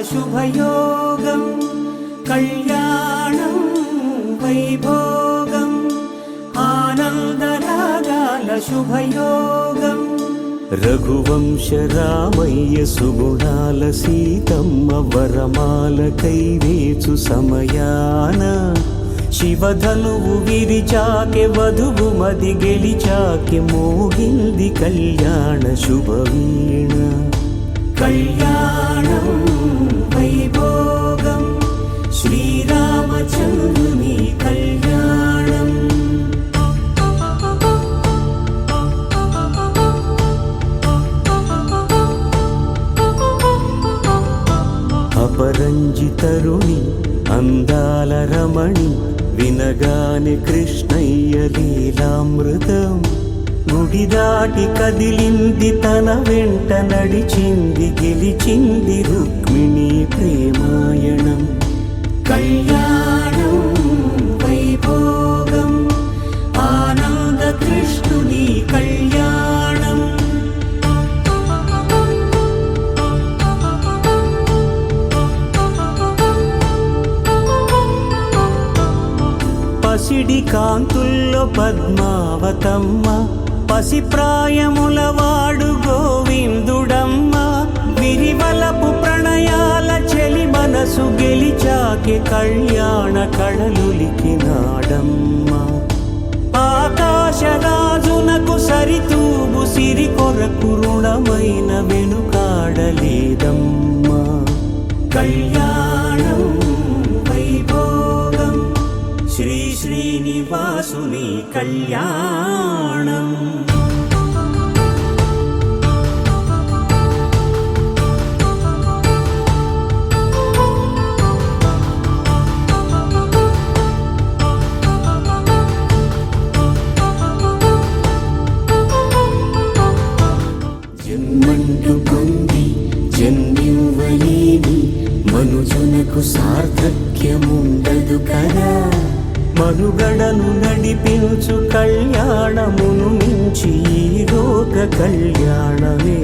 శుభయోగం కళ్యాణం వైభోగం ఆనందరాగాల శుభయోగం రఘువంశ రామయ్య సుగుణాల సీతమ్మ వరమాల కైవేచు సమయాన శివధనువు విరిచాకె వధువు మది గెలిచాకె మోగింది కళ్యాణ శుభవీణ కళ్యాణం వైభోగం శ్రీరామచంద్రుని కళ్యాణం అపరంజి తరుణి అందాల రమణి వినగాని కృష్ణయ్య లీలామృతం గుడి దాటి కదిలింది తన వెంట నడిచింది గెలిచింది రుక్మిణి ప్రేమాయణం కళ్యాణం వైభోగం ఆనంద కృష్ణుని కళ్యాణం పసిడి కాంతుల్లో పద్మావతమ్మ పసిప్రాయముల వాడు గోవిందుడమ్మ విరివలపు ప్రణయాల చెలి మనసు గెలిచాకె కళ్యాణ కళలులికినాడమ్మ ఆకాశరాజునకు సరితూగు సిరి కొరకు రుణమైన వెనుకాడలేదమ్మ కళ్యాణం వైభోగం శ్రీ శ్రీనివాసుని కళ్యాణం జన్మంటూ పొంది జన్మివ్వలేని మనుజునకు సార్థక్యముండదు కదా మనుగడను నడిపించు కళ్యాణమును మించి ఈ లోక కళ్యాణమే